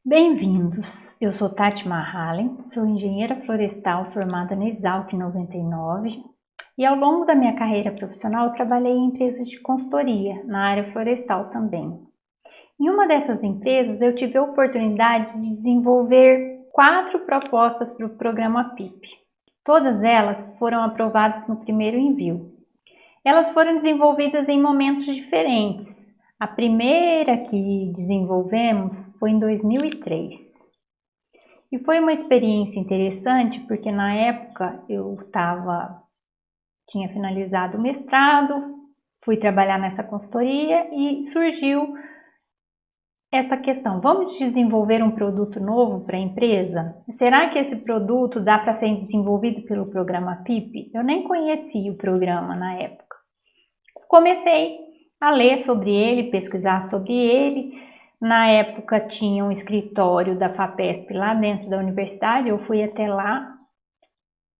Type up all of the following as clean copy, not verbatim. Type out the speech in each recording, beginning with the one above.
Bem-vindos! Eu sou Tati Mahalen, sou engenheira florestal formada na Exalc 99 e ao longo da minha carreira profissional trabalhei em empresas de consultoria na área florestal também. Em uma dessas empresas eu tive a oportunidade de desenvolver 4 propostas para o programa PIP. Todas elas foram aprovadas no primeiro envio. Elas foram desenvolvidas em momentos diferentes. A primeira que desenvolvemos foi em 2003. E foi uma experiência interessante porque na época eu tinha finalizado o mestrado, fui trabalhar nessa consultoria e surgiu essa questão: vamos desenvolver um produto novo para a empresa? Será que esse produto dá para ser desenvolvido pelo programa PIP? Eu nem conhecia o programa na época. Comecei a ler sobre ele, pesquisar sobre ele. Na época tinha um escritório da FAPESP lá dentro da universidade, eu fui até lá,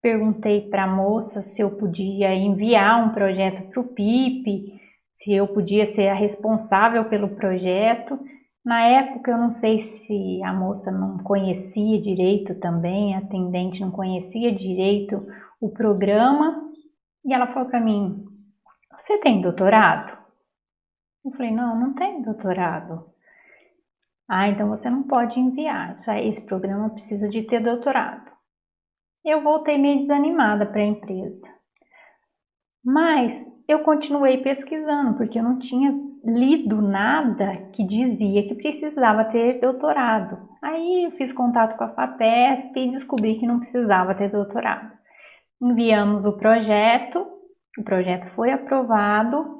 perguntei para a moça se eu podia enviar um projeto para o PIP, se eu podia ser a responsável pelo projeto. Na época eu não sei se a moça não conhecia direito também, a atendente não conhecia direito o programa, e ela falou para mim: "Você tem doutorado?" Eu falei: "Não tenho doutorado." "Ah, então você não pode enviar. Esse programa precisa de ter doutorado." Eu voltei meio desanimada para a empresa. Mas eu continuei pesquisando, porque eu não tinha lido nada que dizia que precisava ter doutorado. Aí eu fiz contato com a FAPESP e descobri que não precisava ter doutorado. Enviamos o projeto foi aprovado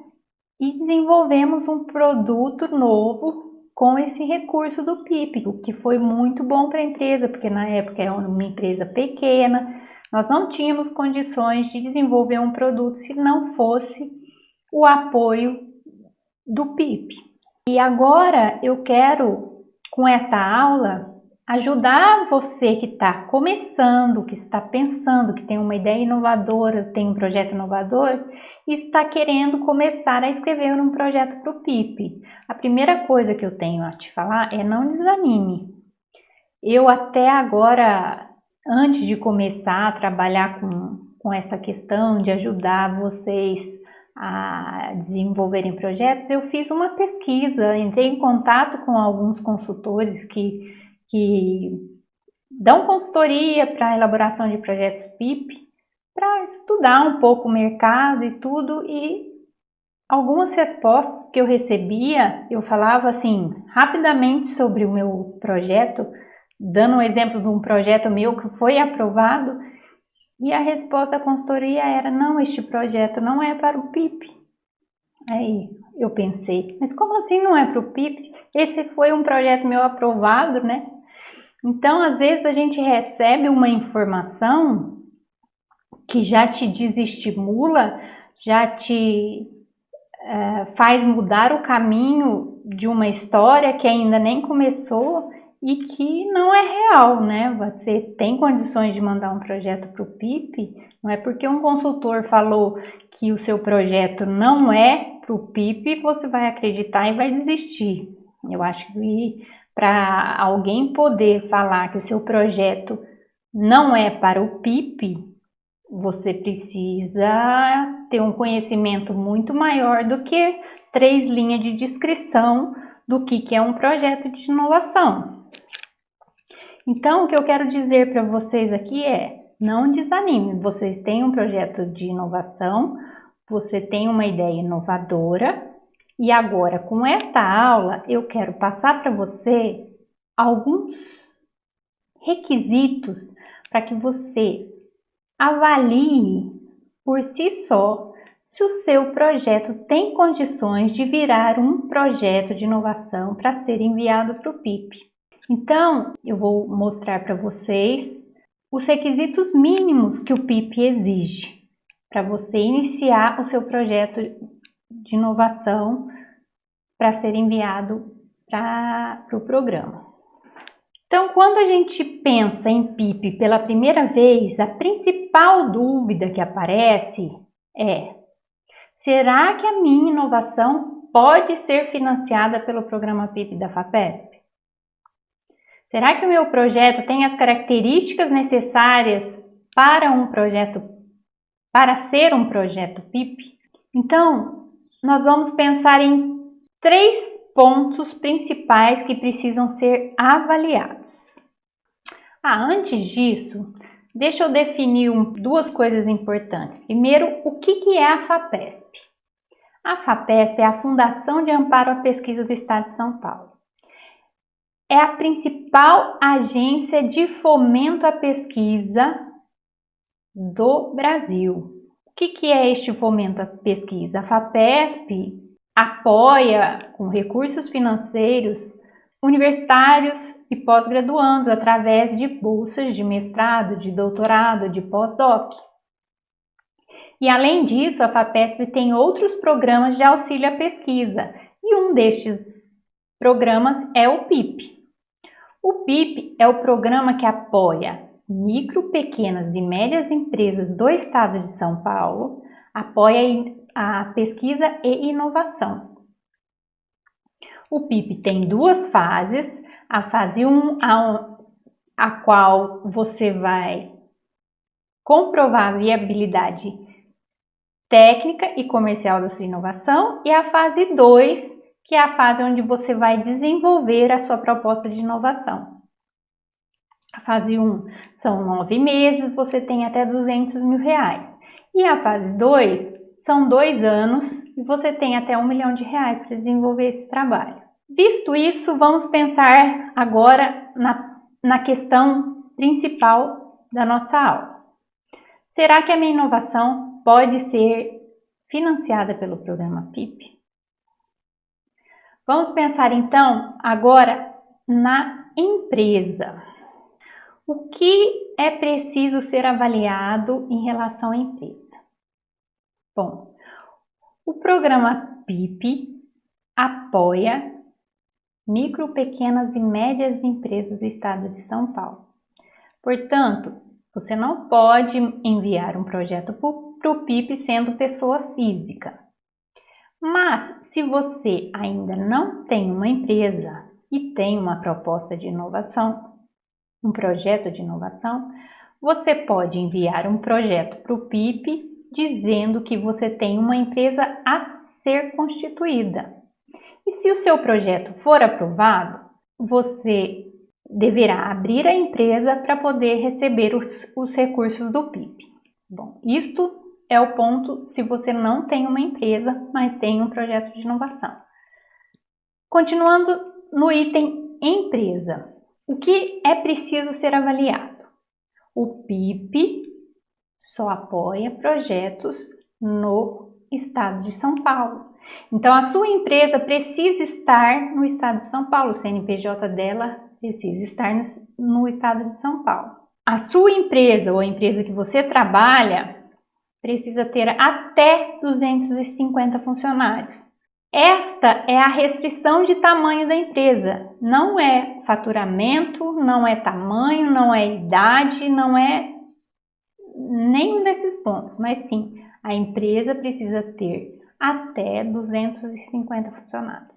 e desenvolvemos um produto novo com esse recurso do PIP, o que foi muito bom para a empresa, porque na época era uma empresa pequena, nós não tínhamos condições de desenvolver um produto se não fosse o apoio do PIP. E agora eu quero, com esta aula, ajudar você que está começando, que está pensando, que tem uma ideia inovadora, tem um projeto inovador e está querendo começar a escrever um projeto para o PIP. A primeira coisa que eu tenho a te falar é: não desanime. Eu até agora, antes de começar a trabalhar com essa questão de ajudar vocês a desenvolverem projetos, eu fiz uma pesquisa, entrei em contato com alguns consultores que dão consultoria para a elaboração de projetos PIP, para estudar um pouco o mercado e tudo, e algumas respostas que eu recebia, eu falava assim, rapidamente sobre o meu projeto, dando um exemplo de um projeto meu que foi aprovado, e a resposta da consultoria era: não, este projeto não é para o PIP. Aí eu pensei, mas como assim não é para o PIP? Esse foi um projeto meu aprovado, né? Então, às vezes a gente recebe uma informação que já te desestimula, já te faz mudar o caminho de uma história que ainda nem começou e que não é real, né? Você tem condições de mandar um projeto para o PIP, não é porque um consultor falou que o seu projeto não é para o PIP, você vai acreditar e vai desistir. Eu acho que para alguém poder falar que o seu projeto não é para o PIP, você precisa ter um conhecimento muito maior do que 3 linhas de descrição do que é um projeto de inovação. Então, o que eu quero dizer para vocês aqui é: não desanime. Vocês têm um projeto de inovação, você tem uma ideia inovadora, e agora, com esta aula, eu quero passar para você alguns requisitos para que você avalie por si só se o seu projeto tem condições de virar um projeto de inovação para ser enviado para o PIP. Então, eu vou mostrar para vocês os requisitos mínimos que o PIP exige para você iniciar o seu projeto de inovação para ser enviado para o programa. Então, quando a gente pensa em PIP pela primeira vez, a principal dúvida que aparece é: será que a minha inovação pode ser financiada pelo programa PIP da FAPESP? Será que o meu projeto tem as características necessárias para ser um projeto PIP? Então, nós vamos pensar em 3 pontos principais que precisam ser avaliados. Antes disso, deixa eu definir 2 coisas importantes. Primeiro, o que é a FAPESP? A FAPESP é a Fundação de Amparo à Pesquisa do Estado de São Paulo. É a principal agência de fomento à pesquisa do Brasil. O que é este fomento à pesquisa? A FAPESP apoia com recursos financeiros universitários e pós-graduandos através de bolsas de mestrado, de doutorado, de pós-doc. E além disso, a FAPESP tem outros programas de auxílio à pesquisa, e um destes programas é o PIP. O PIP é o programa que apoia micro, pequenas e médias empresas do estado de São Paulo, apoia a pesquisa e inovação. O PIP tem 2 fases, a fase 1, a qual você vai comprovar a viabilidade técnica e comercial da sua inovação, e a fase 2, que é a fase onde você vai desenvolver a sua proposta de inovação. A fase 1 são 9 meses, você tem até R$200 mil. E a fase 2 são 2 anos e você tem até R$1 milhão para desenvolver esse trabalho. Visto isso, vamos pensar agora na questão principal da nossa aula. Será que a minha inovação pode ser financiada pelo programa PIP? Vamos pensar então agora na empresa. O que é preciso ser avaliado em relação à empresa? Bom, o programa PIP apoia micro, pequenas e médias empresas do estado de São Paulo. Portanto, você não pode enviar um projeto para o PIP sendo pessoa física. Mas, se você ainda não tem uma empresa e tem uma proposta de inovação, um projeto de inovação, você pode enviar um projeto para o PIP dizendo que você tem uma empresa a ser constituída. E se o seu projeto for aprovado, você deverá abrir a empresa para poder receber os recursos do PIP. Bom, isto é o ponto se você não tem uma empresa, mas tem um projeto de inovação. Continuando no item empresa, o que é preciso ser avaliado? O PIP só apoia projetos no estado de São Paulo. Então, a sua empresa precisa estar no estado de São Paulo, o CNPJ dela precisa estar no estado de São Paulo. A sua empresa ou a empresa que você trabalha precisa ter até 250 funcionários. Esta é a restrição de tamanho da empresa, não é faturamento, não é tamanho, não é idade, não é nenhum desses pontos, mas sim, a empresa precisa ter até 250 funcionários.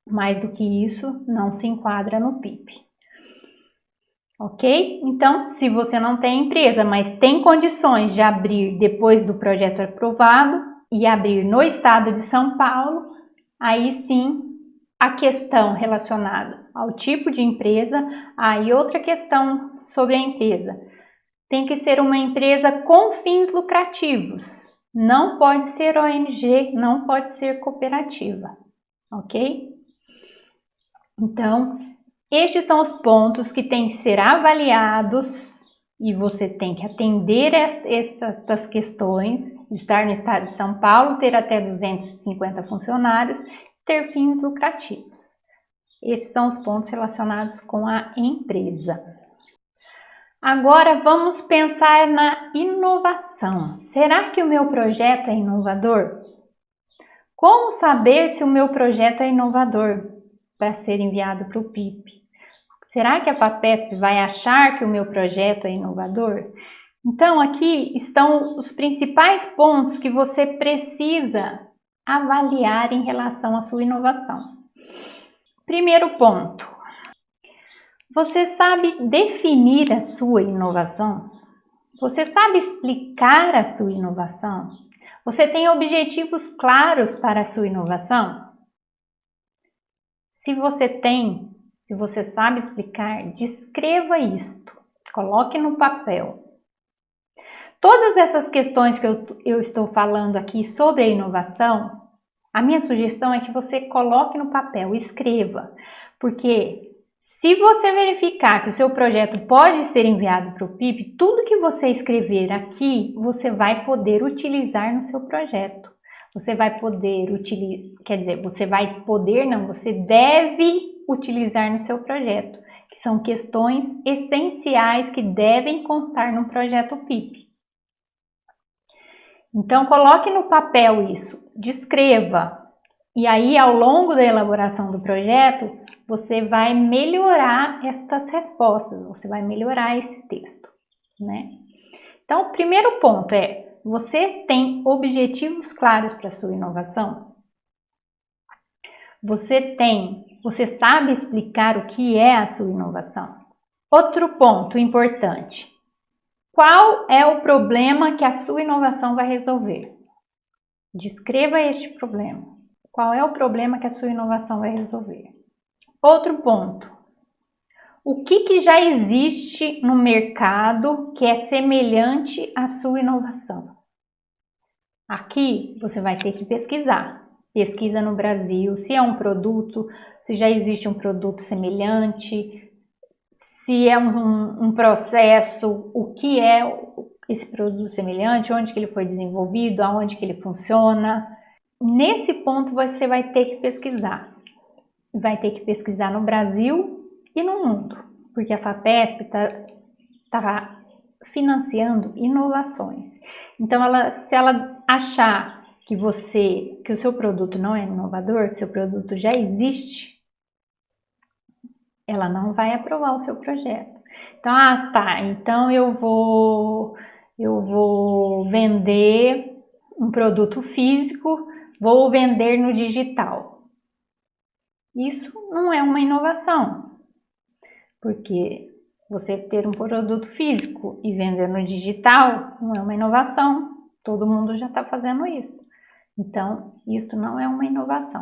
Mais do que isso, não se enquadra no PIP. Ok? Então, se você não tem empresa, mas tem condições de abrir depois do projeto aprovado e abrir no estado de São Paulo, aí sim a questão relacionada ao tipo de empresa, aí outra questão sobre a empresa. Tem que ser uma empresa com fins lucrativos. Não pode ser ONG, não pode ser cooperativa, ok? Então, estes são os pontos que têm que ser avaliados e você tem que atender essas questões, estar no estado de São Paulo, ter até 250 funcionários, ter fins lucrativos. Esses são os pontos relacionados com a empresa. Agora vamos pensar na inovação. Será que o meu projeto é inovador? Como saber se o meu projeto é inovador para ser enviado para o PIP? Será que a FAPESP vai achar que o meu projeto é inovador? Então aqui estão os principais pontos que você precisa avaliar em relação à sua inovação. Primeiro ponto. Você sabe definir a sua inovação? Você sabe explicar a sua inovação? Você tem objetivos claros para a sua inovação? Se você sabe explicar, descreva isto, coloque no papel. Todas essas questões que eu estou falando aqui sobre a inovação, a minha sugestão é que você coloque no papel, escreva, porque se você verificar que o seu projeto pode ser enviado para o PIP, tudo que você escrever aqui, você vai poder utilizar no seu projeto. Você vai poder utilizar, você deve utilizar no seu projeto, que são questões essenciais que devem constar no projeto PIP. Então, coloque no papel isso, descreva, e aí ao longo da elaboração do projeto, você vai melhorar estas respostas, você vai melhorar esse texto, né? Então, o primeiro ponto é, você tem objetivos claros para a sua inovação? Você sabe explicar o que é a sua inovação? Outro ponto importante, qual é o problema que a sua inovação vai resolver? Descreva este problema. Qual é o problema que a sua inovação vai resolver? Outro ponto, o que já existe no mercado que é semelhante à sua inovação? Aqui você vai ter que pesquisar. Pesquisa no Brasil, se é um produto, se já existe um produto semelhante, se é um processo, o que é esse produto semelhante, onde que ele foi desenvolvido, aonde que ele funciona. Nesse ponto você vai ter que pesquisar. Vai ter que pesquisar no Brasil e no mundo, porque a FAPESP está financiando inovações. Então, se ela achar que o seu produto não é inovador, que o seu produto já existe, ela não vai aprovar o seu projeto. Então, então eu vou vender um produto físico, vou vender no digital. Isso não é uma inovação, porque você ter um produto físico e vender no digital não é uma inovação, todo mundo já está fazendo isso. Então, isso não é uma inovação.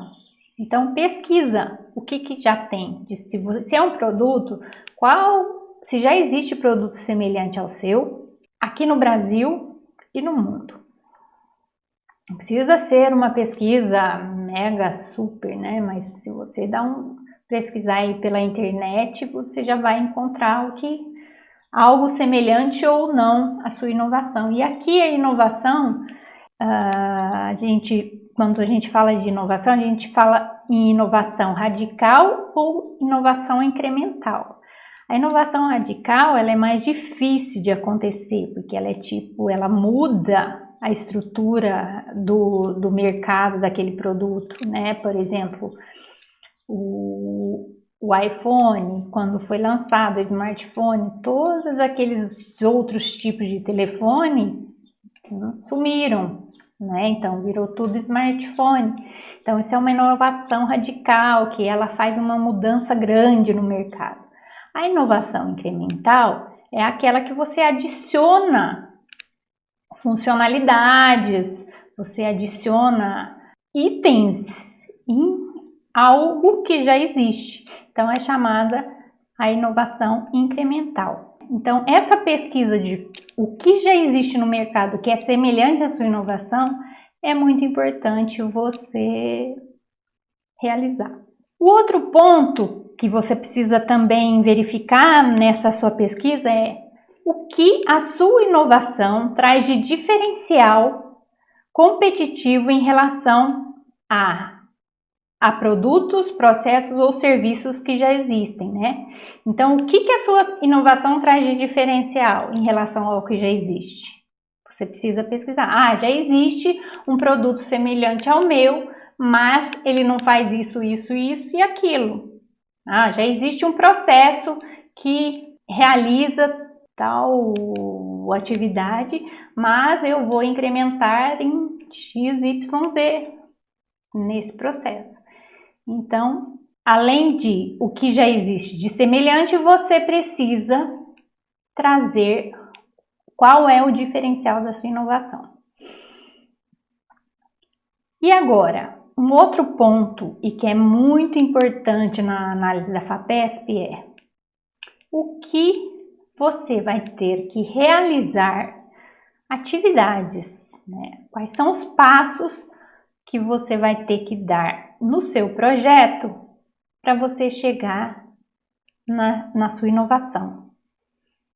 Então, pesquisa o que já tem, se é um produto, se já existe produto semelhante ao seu, aqui no Brasil e no mundo. Não precisa ser uma pesquisa mega super, né? Mas se você pesquisar aí pela internet, você já vai encontrar algo semelhante ou não à sua inovação. E aqui a inovação, quando a gente fala de inovação, a gente fala em inovação radical ou inovação incremental. A inovação radical, ela é mais difícil de acontecer, porque ela muda a estrutura do mercado daquele produto, né? Por exemplo, o iPhone, quando foi lançado, o smartphone, todos aqueles outros tipos de telefone sumiram, né? Então virou tudo smartphone. Então isso é uma inovação radical, que ela faz uma mudança grande no mercado. A inovação incremental é aquela que você adiciona funcionalidades, você adiciona itens em algo que já existe. Então é chamada a inovação incremental. Então essa pesquisa de o que já existe no mercado que é semelhante à sua inovação é muito importante você realizar. O outro ponto que você precisa também verificar nessa sua pesquisa é o que a sua inovação traz de diferencial competitivo em relação a produtos, processos ou serviços que já existem, né? Então, o que a sua inovação traz de diferencial em relação ao que já existe? Você precisa pesquisar. Já existe um produto semelhante ao meu, mas ele não faz isso, isso, isso e aquilo. Já existe um processo que realiza tal atividade, mas eu vou incrementar em X, Y, Z nesse processo. Então, além de o que já existe de semelhante, você precisa trazer qual é o diferencial da sua inovação. E agora, um outro ponto e que é muito importante na análise da FAPESP é o que você vai ter que realizar atividades, né? Quais são os passos que você vai ter que dar no seu projeto para você chegar na sua inovação,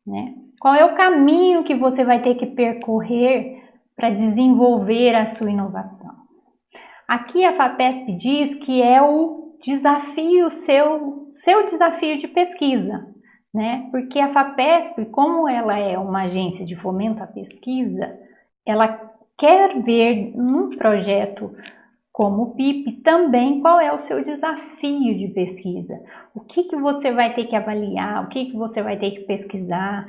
né? Qual é o caminho que você vai ter que percorrer para desenvolver a sua inovação? Aqui a FAPESP diz que é o desafio, seu desafio de pesquisa, né? Porque a FAPESP, como ela é uma agência de fomento à pesquisa, ela quer ver num projeto como o PIP também qual é o seu desafio de pesquisa. O que você vai ter que avaliar, o que você vai ter que pesquisar.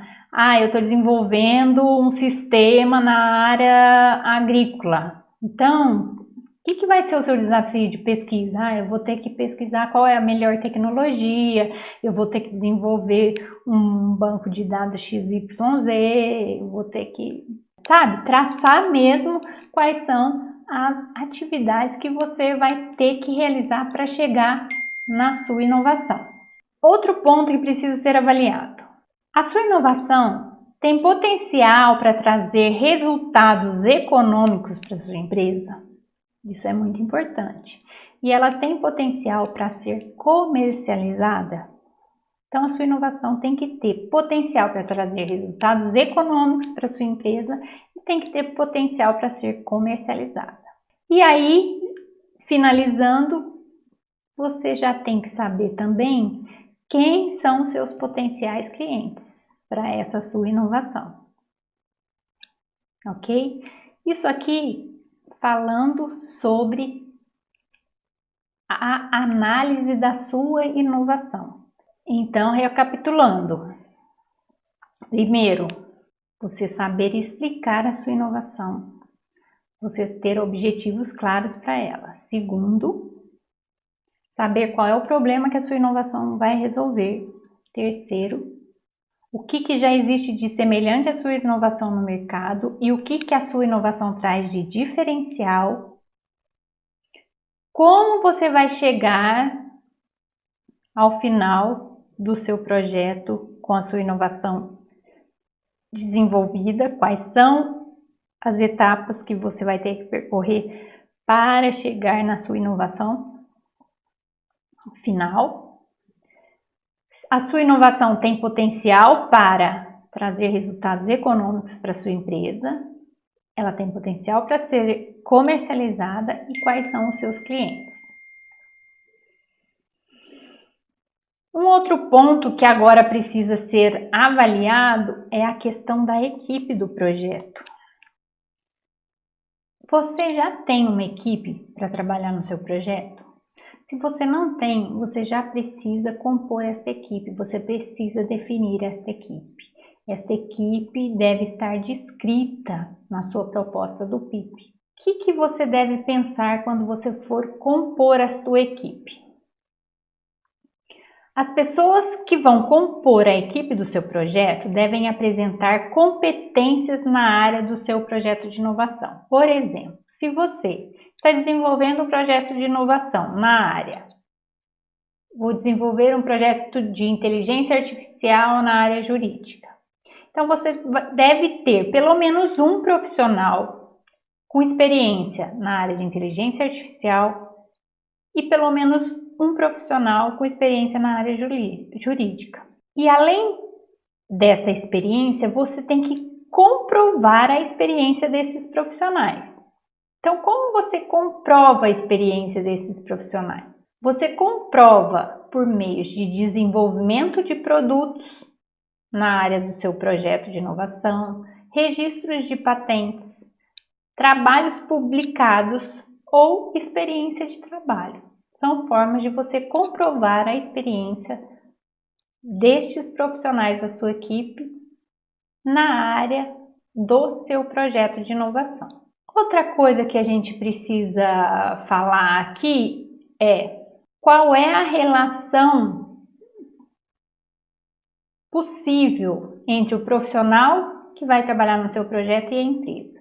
Eu estou desenvolvendo um sistema na área agrícola. Então, o que vai ser o seu desafio de pesquisa? Eu vou ter que pesquisar qual é a melhor tecnologia, eu vou ter que desenvolver um banco de dados XYZ, eu vou ter que, traçar mesmo quais são as atividades que você vai ter que realizar para chegar na sua inovação. Outro ponto que precisa ser avaliado. A sua inovação tem potencial para trazer resultados econômicos para a sua empresa? Isso é muito importante. E ela tem potencial para ser comercializada? Então, a sua inovação tem que ter potencial para trazer resultados econômicos para a sua empresa e tem que ter potencial para ser comercializada. E aí, finalizando, você já tem que saber também quem são os seus potenciais clientes para essa sua inovação. Ok? Isso aqui falando sobre a análise da sua inovação. Então, recapitulando. Primeiro, você saber explicar a sua inovação. Você ter objetivos claros para ela. Segundo, saber qual é o problema que a sua inovação vai resolver. Terceiro, o que já existe de semelhante à sua inovação no mercado e o que a sua inovação traz de diferencial. Como você vai chegar ao final do seu projeto com a sua inovação desenvolvida, quais são as etapas que você vai ter que percorrer para chegar na sua inovação final. A sua inovação tem potencial para trazer resultados econômicos para a sua empresa, ela tem potencial para ser comercializada e quais são os seus clientes. Um outro ponto que agora precisa ser avaliado é a questão da equipe do projeto. Você já tem uma equipe para trabalhar no seu projeto? Se você não tem, você já precisa compor esta equipe, você precisa definir esta equipe. Esta equipe deve estar descrita na sua proposta do PIP. O que você deve pensar quando você for compor a sua equipe? As pessoas que vão compor a equipe do seu projeto devem apresentar competências na área do seu projeto de inovação. Por exemplo, se você está desenvolvendo um projeto de inovação na área, vou desenvolver um projeto de inteligência artificial na área jurídica. Então, você deve ter pelo menos um profissional com experiência na área de inteligência artificial e pelo menos um profissional com experiência na área jurídica. E além desta experiência, você tem que comprovar a experiência desses profissionais. Então, como você comprova a experiência desses profissionais? Você comprova por meios de desenvolvimento de produtos na área do seu projeto de inovação, registros de patentes, trabalhos publicados ou experiência de trabalho. São formas de você comprovar a experiência destes profissionais da sua equipe na área do seu projeto de inovação. Outra coisa que a gente precisa falar aqui é qual é a relação possível entre o profissional que vai trabalhar no seu projeto e a empresa.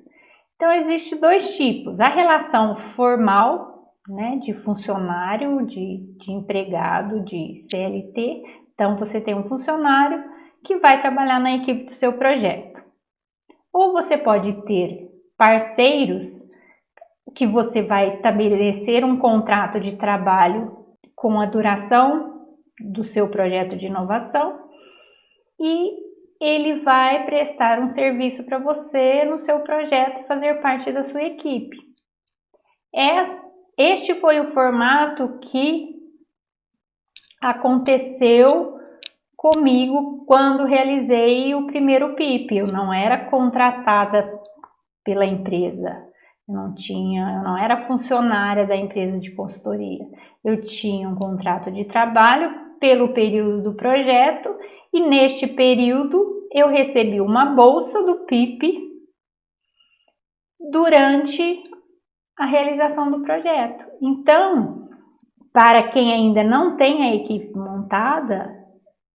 Então, existem dois tipos: a relação formal, né, de funcionário, de empregado, de CLT. Então, você tem um funcionário que vai trabalhar na equipe do seu projeto. Ou você pode ter parceiros que você vai estabelecer um contrato de trabalho com a duração do seu projeto de inovação e ele vai prestar um serviço para você no seu projeto e fazer parte da sua equipe. Este foi o formato que aconteceu comigo quando realizei o primeiro PIP. Eu não era contratada pela empresa, eu não era funcionária da empresa de consultoria. Eu tinha um contrato de trabalho pelo período do projeto e neste período eu recebi uma bolsa do PIP durante a realização do projeto. Então, para quem ainda não tem a equipe montada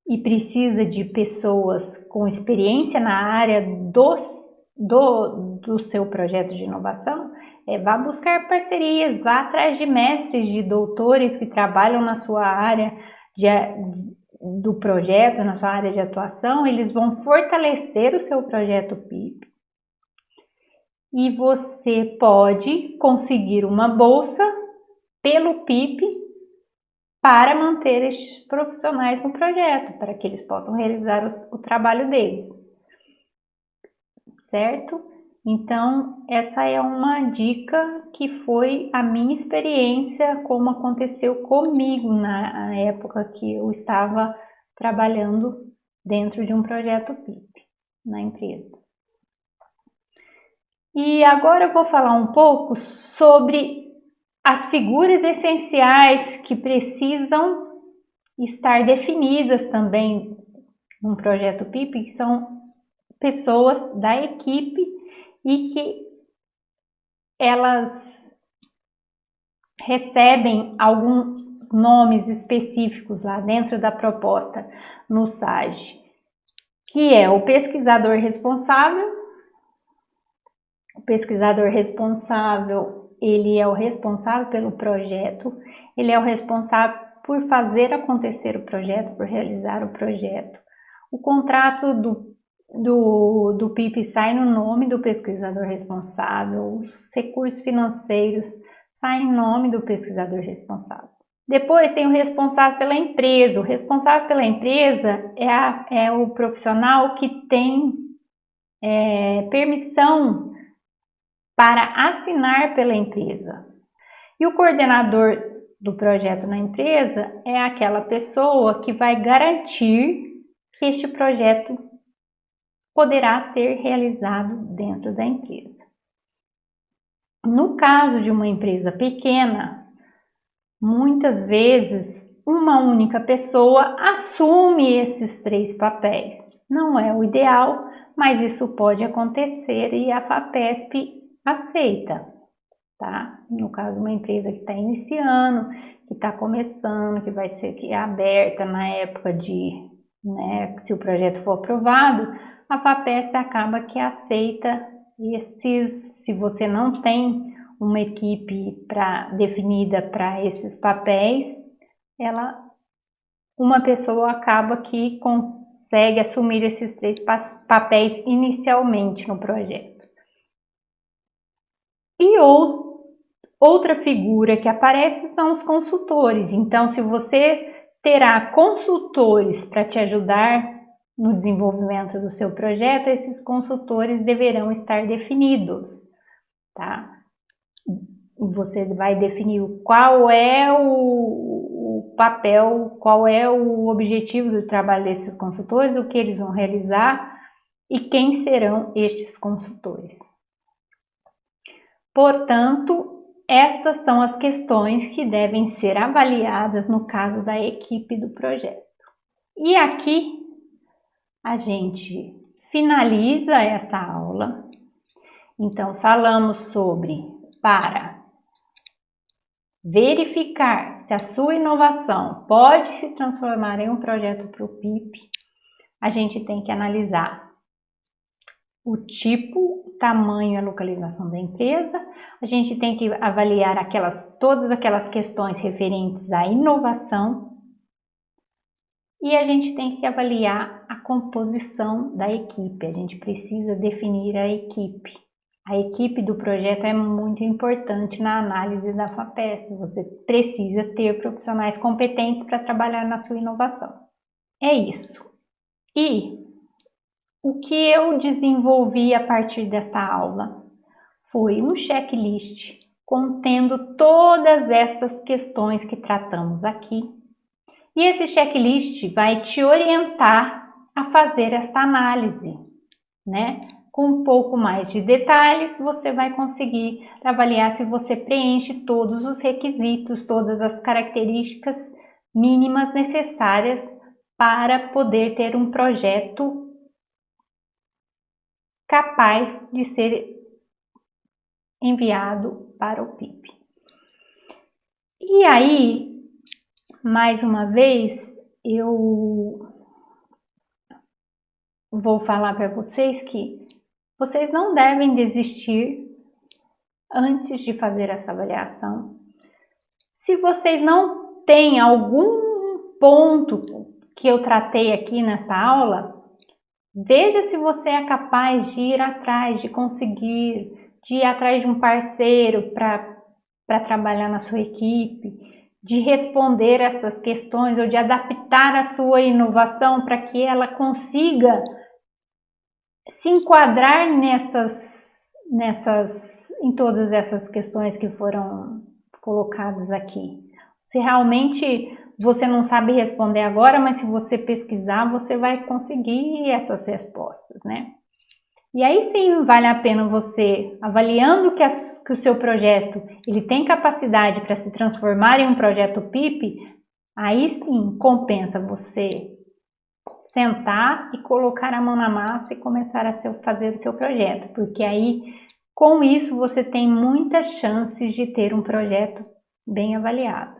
e precisa de pessoas com experiência na área do seu projeto de inovação, vá buscar parcerias, vá atrás de mestres, de doutores que trabalham na sua área do projeto, na sua área de atuação. Eles vão fortalecer o seu projeto PIP e você pode conseguir uma bolsa pelo PIP para manter estes profissionais no projeto, para que eles possam realizar o trabalho deles, certo? Então, essa é uma dica que foi a minha experiência, como aconteceu comigo na época que eu estava trabalhando dentro de um projeto PIP na empresa. E agora eu vou falar um pouco sobre as figuras essenciais que precisam estar definidas também num projeto PIP, que são pessoas da equipe e que elas recebem alguns nomes específicos lá dentro da proposta no SAGE, que é o pesquisador responsável. O pesquisador responsável, ele é o responsável pelo projeto, ele é o responsável por fazer acontecer o projeto, por realizar o projeto. O contrato do PIP sai no nome do pesquisador responsável, os recursos financeiros saem em nome do pesquisador responsável. Depois tem o responsável pela empresa. O responsável pela empresa é o profissional que tem permissão para assinar pela empresa. E o coordenador do projeto na empresa é aquela pessoa que vai garantir que este projeto poderá ser realizado dentro da empresa. No caso de uma empresa pequena, muitas vezes uma única pessoa assume esses 3 papéis. Não é o ideal, mas isso pode acontecer e a FAPESP aceita, tá? No caso de uma empresa que está iniciando, que está começando, que vai ser aberta na época se o projeto for aprovado, a FAPESP acaba que aceita se você não tem uma equipe definida para esses papéis, uma pessoa acaba que consegue assumir esses 3 papéis inicialmente no projeto. E outra figura que aparece são os consultores. Então, se você terá consultores para te ajudar no desenvolvimento do seu projeto, esses consultores deverão estar definidos, tá? Você vai definir qual é o papel, qual é o objetivo do trabalho desses consultores, o que eles vão realizar e quem serão estes consultores. Portanto, estas são as questões que devem ser avaliadas no caso da equipe do projeto. E aqui a gente finaliza essa aula. Então, falamos sobre para verificar se a sua inovação pode se transformar em um projeto para o PIP, a gente tem que analisar o tipo, o tamanho e a localização da empresa, a gente tem que avaliar todas aquelas questões referentes à inovação e a gente tem que avaliar a composição da equipe, a gente precisa definir a equipe. A equipe do projeto é muito importante na análise da FAPESP. Você precisa ter profissionais competentes para trabalhar na sua inovação. É isso. E o que eu desenvolvi a partir desta aula foi um checklist contendo todas estas questões que tratamos aqui. E esse checklist vai te orientar a fazer esta análise, né? Com um pouco mais de detalhes, você vai conseguir avaliar se você preenche todos os requisitos, todas as características mínimas necessárias para poder ter um projeto capaz de ser enviado para o PIP. E aí, mais uma vez, eu vou falar para vocês que vocês não devem desistir antes de fazer essa avaliação. Se vocês não têm algum ponto que eu tratei aqui nesta aula, veja se você é capaz de ir atrás, de conseguir, de ir atrás de um parceiro para trabalhar na sua equipe, de responder essas questões ou de adaptar a sua inovação para que ela consiga se enquadrar em todas essas questões que foram colocadas aqui. Se realmente você não sabe responder agora, mas se você pesquisar, você vai conseguir essas respostas, né? E aí sim, vale a pena você, avaliando que o seu projeto ele tem capacidade para se transformar em um projeto PIP, aí sim compensa você sentar e colocar a mão na massa e começar a fazer o seu projeto, porque aí com isso você tem muitas chances de ter um projeto bem avaliado.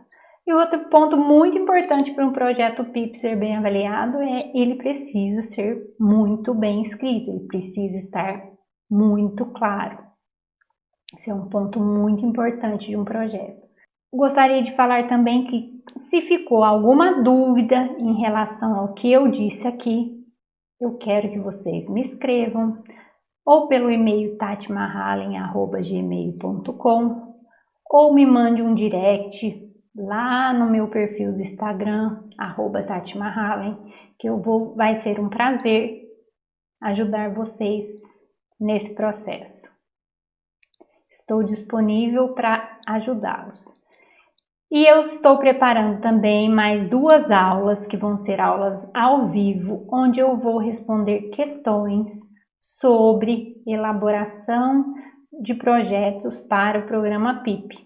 E outro ponto muito importante para um projeto PIP ser bem avaliado é ele precisa ser muito bem escrito, ele precisa estar muito claro. Esse é um ponto muito importante de um projeto. Gostaria de falar também que se ficou alguma dúvida em relação ao que eu disse aqui, eu quero que vocês me escrevam ou pelo e-mail tatimahallen@gmail.com ou me mande um direct lá no meu perfil do Instagram, @tatimahallen, que vai ser um prazer ajudar vocês nesse processo. Estou disponível para ajudá-los. E eu estou preparando também mais 2 aulas, que vão ser aulas ao vivo, onde eu vou responder questões sobre elaboração de projetos para o programa PIP.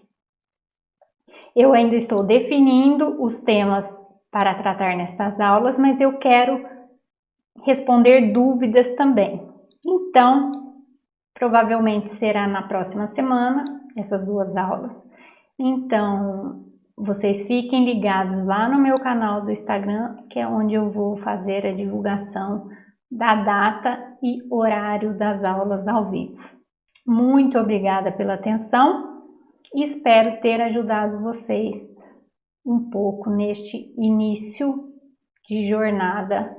Eu ainda estou definindo os temas para tratar nestas aulas, mas eu quero responder dúvidas também. Então, provavelmente será na próxima semana, essas 2 aulas. Então, vocês fiquem ligados lá no meu canal do Instagram, que é onde eu vou fazer a divulgação da data e horário das aulas ao vivo. Muito obrigada pela atenção e espero ter ajudado vocês um pouco neste início de jornada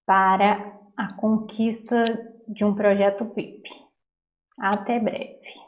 para a conquista de um projeto PIP. Até breve!